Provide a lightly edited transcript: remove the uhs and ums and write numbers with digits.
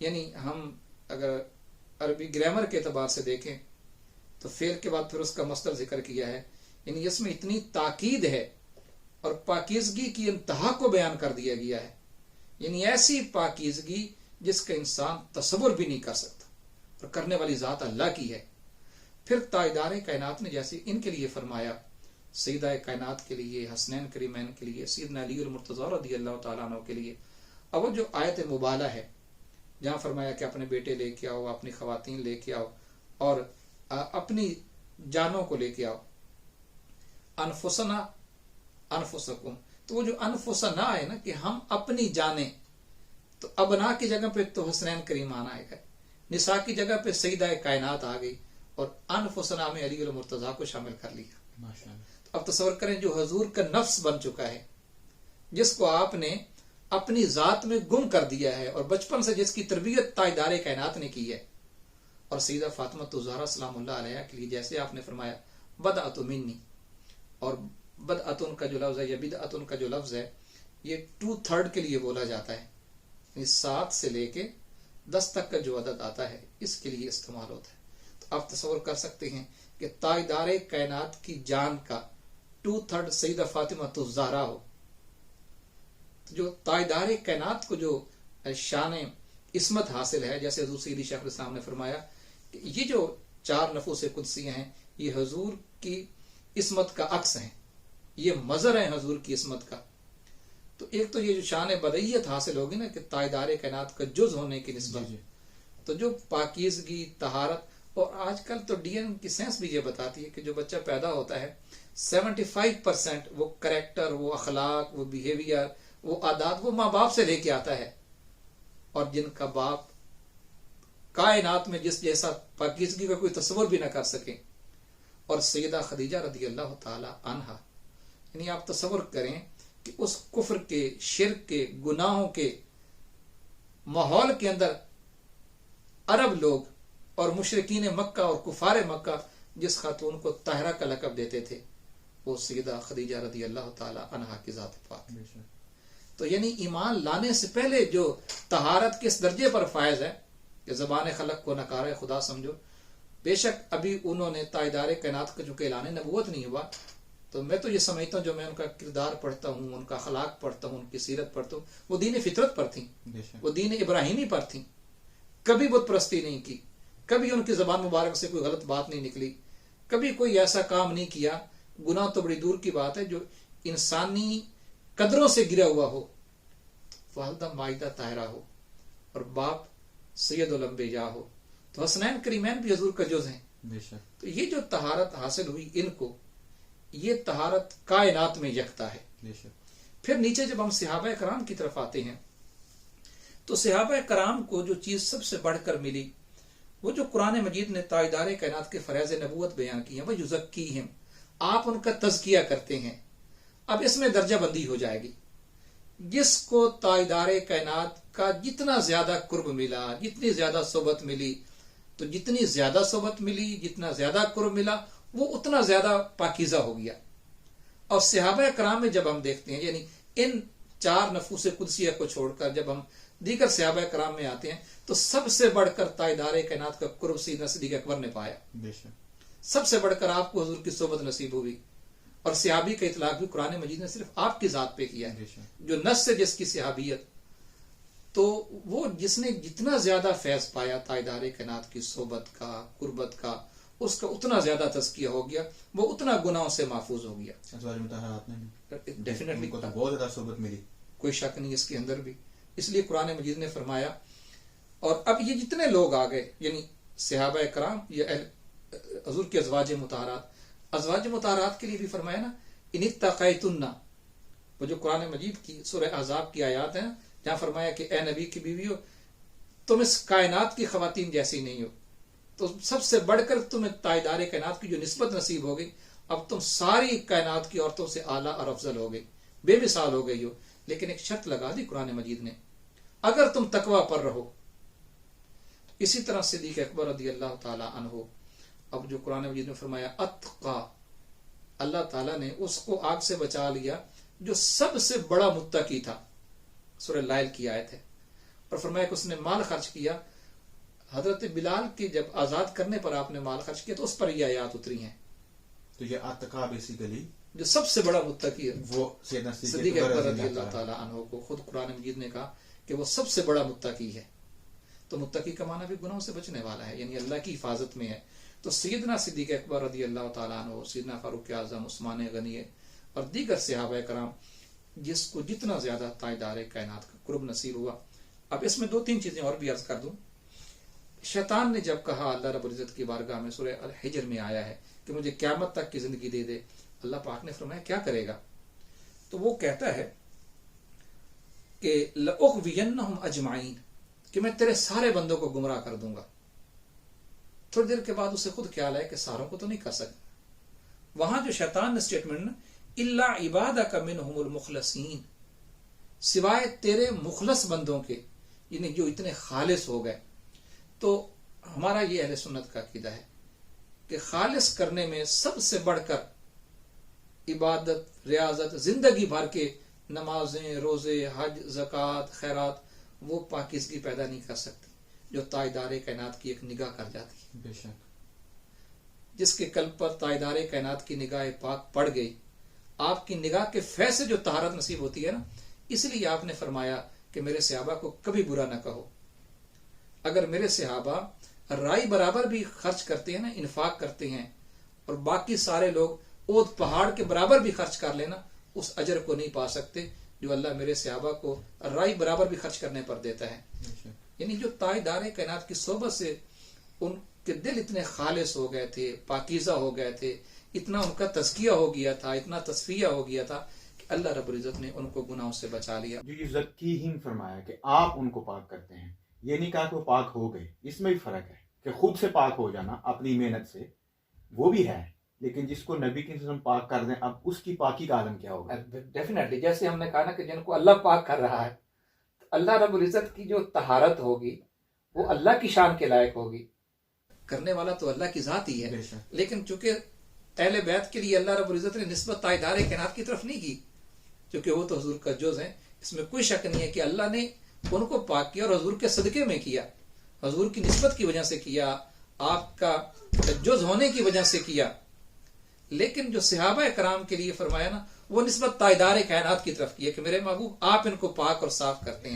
یعنی ہم اگر عربی گرامر کے اعتبار سے دیکھیں تو فعل کے بعد پھر اس کا مصدر ذکر کیا ہے، یعنی اس میں اتنی تاکید ہے اور پاکیزگی کی انتہا کو بیان کر دیا گیا ہے، یعنی ایسی پاکیزگی جس کا انسان تصور بھی نہیں کر سکتا، اور کرنے والی ذات اللہ کی ہے۔ پھر تاجدار کائنات نے جیسے ان کے لیے فرمایا، سیدہ کائنات کے لیے، حسنین کریمین کے لیے، سیدنا علی المرتضی رضی اللہ تعالیٰ عنہ کے لیے، اب وہ جو آیت مبالہ ہے جہاں فرمایا کہ اپنے بیٹے لے کے آؤ، اپنی خواتین لے کے آؤ، اور اپنی جانوں کو لے کے آؤ، انفسنا انفسکم، تو وہ جو انفسنا ہے نا کہ ہم اپنی جانیں، تو ابنا کی جگہ پہ تو حسنین کریمان آئے گا، نساء کی جگہ پہ سیدہ کائنات آ گئی، اور انفسنا میں علی المرتضی کو شامل کر لیا۔ تو اب تصور کریں جو حضور کا نفس بن چکا ہے، جس کو آپ نے اپنی ذات میں گم کر دیا ہے، اور بچپن سے جس کی تربیت تاجدار کائنات نے کی ہے، اور سیدہ فاطمہ الزہرا سلام اللہ علیہ کے لیے جیسے آپ نے فرمایا بدعت منی، اور بدعتن کا جو لفظ ہے یا بدعتن کا جو لفظ ہے یہ 2/3 کے لیے بولا جاتا ہے، یعنی 7 سے لے کے 10 تک کا جو عدد آتا ہے اس کے لیے استعمال ہوتا ہے۔ تو آپ تصور کر سکتے ہیں کہ تاجدار کائنات کی جان کا 2/3 سیدہ فاطمہ الزہرا ہو، تو جو تاجدار کائنات کو جو شان عصمت حاصل ہے، جیسے حضور سیدی شیخ الاسلام نے فرمایا کہ یہ جو 4 نفوس قدسیہ ہیں یہ حضور کی عصمت کا عکس ہیں، یہ مظہر ہیں حضور کی عصمت کا۔ تو ایک تو یہ جو شان بدعیت حاصل ہوگی نا کہ تاجدار کائنات کا جز ہونے کی نسبت، تو جو پاکیزگی، طہارت، اور آج کل تو ڈی این کی سائنس بھی یہ بتاتی ہے کہ جو بچہ پیدا ہوتا ہے 75% وہ کریکٹر، وہ اخلاق، وہ بیہیویئر، وہ عادات وہ ماں باپ سے لے کے آتا ہے، اور جن کا باپ کائنات میں جس جیسا پاکیزگی کا کوئی تصور بھی نہ کر سکے۔ اور سیدہ خدیجہ رضی اللہ تعالی عنہا، یعنی آپ تصور کریں کہ اس کفر کے، شرک کے، گناہوں کے ماحول کے اندر عرب لوگ اور مشرکین مکہ اور کفار مکہ جس خاتون کو طاہرہ کا لقب دیتے تھے وہ سیدہ خدیجہ رضی اللہ تعالی عنہا کی ذات پاک۔ تو یعنی ایمان لانے سے پہلے جو طہارت کس درجے پر فائز ہے کہ زبان خلق کو نکارہ خدا سمجھو، بے شک ابھی انہوں نے تاجدار کائنات کا جو کہ اعلان نبوت نہیں ہوا، تو میں تو یہ سمجھتا ہوں جو میں ان کا کردار پڑھتا ہوں، ان کا اخلاق پڑھتا ہوں، ان کی سیرت پڑھتا ہوں، وہ دین فطرت پر تھیں، وہ دین ابراہیمی پر تھیں، کبھی بت پرستی نہیں کی، کبھی ان کی زبان مبارک سے کوئی غلط بات نہیں نکلی، کبھی کوئی ایسا کام نہیں کیا، گناہ تو بڑی دور کی بات ہے جو انسانی قدروں سے گرا ہوا ہو، والدہ مائدہ طاہرہ ہو، اور باپ سید الانبیاء ہو، تو حسنین کریمین بھی حضور کا جز ہیں۔ تو یہ جو طہارت حاصل ہوئی ان کو، یہ طہارت کائنات میں یکتا ہے۔ پھر نیچے جب ہم صحابہ کرام کی طرف آتے ہیں تو صحابہ کرام کو جو چیز سب سے بڑھ کر ملی وہ جو قرآن مجید نے تاجدار کائنات کے فریض نبوت بیان کی ہیں، وہ یزکیہم، آپ ان کا تزکیہ کرتے ہیں۔ اب اس میں درجہ بندی ہو جائے گی، جس کو تاجدار کائنات کا جتنا زیادہ قرب ملا، جتنی زیادہ صحبت ملی، تو جتنی زیادہ صحبت ملی، جتنا زیادہ قرب ملا، وہ اتنا زیادہ پاکیزہ ہو گیا۔ اور صحابہ کرام میں جب ہم دیکھتے ہیں، یعنی ان 4 نفوس قدسیہ کو چھوڑ کر جب ہم دیگر صحابہ کرام میں آتے ہیں تو سب سے بڑھ کر تاجدار کائنات کا قرب سیدنا صدیق اکبر نے پایا، سب سے بڑھ کر آپ کو حضور کی صحبت نصیب ہوئی، اور صحابی کا اطلاق بھی قرآن مجید نے صرف آپ کی ذات پہ کیا ہے، جو نص سے جس کی صحابیت، تو وہ جس نے جتنا زیادہ فیض پایا تاجدار کائنات کی صحبت کا، قربت کا، اس کا اتنا زیادہ تزکیہ ہو گیا، وہ اتنا گناہوں سے محفوظ ہو گیا۔ ڈیفینیٹلی بہت زیادہ صحبت ملی، کوئی شک نہیں اس کے اندر بھی۔ اس لیے قرآن مجید نے فرمایا، اور اب یہ جتنے لوگ آ گئے، یعنی صحابہ کرام یا حضور کے ازواج مطہرات کے لیے بھی فرمایا نا، ان اتقیتن، وہ جو قرآن مجید کی سورہ احزاب کی آیات ہیں جہاں فرمایا کہ اے نبی کی بیویو تم اس کائنات کی خواتین جیسی نہیں ہو، تو سب سے بڑھ کر تمہیں تاجدار کائنات کی جو نسبت نصیب ہو گئی، اب تم ساری کائنات کی عورتوں سے اعلیٰ اور افضل ہو گئی، بے مثال ہو گئی ہو۔ لیکن ایک شرط لگا دی قرآن مجید نے، اگر تم تقوی پر رہو۔ اسی طرح صدیق اکبر رضی اللہ تعالی عنہ، اب جو قرآن مجید نے فرمایا اتقا، اللہ تعالیٰ نے اس کو آگ سے بچا لیا جو سب سے بڑا متقی تھا، سورہ لائل کی آیت ہے، اور فرمایا کہ اس نے مال خرچ کیا. حضرت بلال کے جب آزاد کرنے پر آپ نے مال خرچ کیا تو اس پر یہ آیات اتری ہیں. تو یہ اتقا بیسیکلی جو سب سے بڑا متقی ہے وہ سیدنا صدیق اکبر رضی اللہ تعالیٰ عنہ کو خود قرآن مجید نے کہا کہ وہ سب سے بڑا متقی ہے. تو متقی کا معنی بھی گناہوں سے بچنے والا ہے، یعنی اللہ کی حفاظت میں ہے. تو سیدنا صدیق اکبر رضی اللہ تعالیٰ عنہ، سیدنا فاروق اعظم، عثمان غنی اور دیگر صحابہ کرام جس کو جتنا زیادہ تاجدار کائنات کا قرب نصیب ہوا. اب اس میں 2-3 چیزیں اور بھی عرض کر دوں. شیطان نے جب کہا اللہ رب العزت کی بارگاہ میں، سورہ الحجر میں آیا ہے کہ مجھے قیامت تک کی زندگی دے دے، اللہ پاک نے فرمایا کیا کرے گا؟ تو وہ کہتا ہے کہ لأغوینہم اجمعین، کہ میں تیرے سارے بندوں کو گمراہ کر دوں گا. تھوڑی دیر کے بعد اسے خود خیال ہے کہ ساروں کو تو نہیں کر سکتا. وہاں جو شیطان نے سٹیٹمنٹ الا عبادک منہم المخلصین، سوائے تیرے مخلص بندوں کے، یعنی جو اتنے خالص ہو گئے. تو ہمارا یہ اہل سنت کا عقیدہ ہے کہ خالص کرنے میں سب سے بڑھ کر عبادت، ریاضت، زندگی بھر کے نمازیں، روزے، حج، زکوٰۃ، خیرات، وہ پاکیزگی پیدا نہیں کر سکتی جو تاجدار کائنات کی ایک نگاہ کر جاتی ہے. بے شک جس کے قلب پر تاجدار کائنات کی نگاہ پاک پڑ گئی، آپ کی نگاہ کے فیض سے جو طہارت نصیب ہوتی ہے نا، اس لیے آپ نے فرمایا کہ میرے صحابہ کو کبھی برا نہ کہو. اگر میرے صحابہ رائی برابر بھی خرچ کرتے ہیں نا، انفاق کرتے ہیں، اور باقی سارے لوگ اود پہاڑ کے برابر بھی خرچ کر لینا، اس اجر کو نہیں پا سکتے جو اللہ میرے صحابہ کو رائی برابر بھی خرچ کرنے پر دیتا ہے. یعنی جو تاجدار کائنات کی صحبت سے ان کے دل اتنے خالص ہو گئے تھے، پاکیزہ ہو گئے تھے، اتنا ان کا تزکیہ ہو گیا تھا، اتنا تصفیہ ہو گیا تھا کہ اللہ رب العزت نے ان کو گناہوں سے بچا لیا. جو یہ زکیہم فرمایا کہ آپ ان کو پاک کرتے ہیں، یہ نہیں کہا کہ وہ پاک ہو گئے. اس میں بھی فرق ہے کہ خود سے پاک ہو جانا اپنی محنت سے وہ بھی ہے، لیکن جس کو نبی کے وسلم پاک کر دیں، اب اس کی پاکی کا عالم کیا ہوگا؟ ڈیفینیٹلی جیسے ہم نے کہا نا کہ جن کو اللہ پاک کر رہا ہے، اللہ رب العزت کی جو طہارت ہوگی وہ اللہ کی شان کے لائق ہوگی. کرنے والا تو اللہ کی ذات ہی ہے، لیکن چونکہ اہل بیت کے لیے اللہ رب العزت نے نسبت تاجدار کائنات کی طرف نہیں کی، چونکہ وہ تو حضور کا جز ہیں. اس میں کوئی شک نہیں ہے کہ اللہ نے ان کو پاک کیا اور حضور کے صدقے میں کیا، حضور کی نسبت کی وجہ سے کیا، آپ کا جز ہونے کی وجہ سے کیا. لیکن جو صحابہ کرام کے لیے فرمایا نا، وہ نسبت تاجدار کائنات کی طرف کی ہے کہ میرے محبوب آپ ان کو پاک اور صاف کرتے ہیں.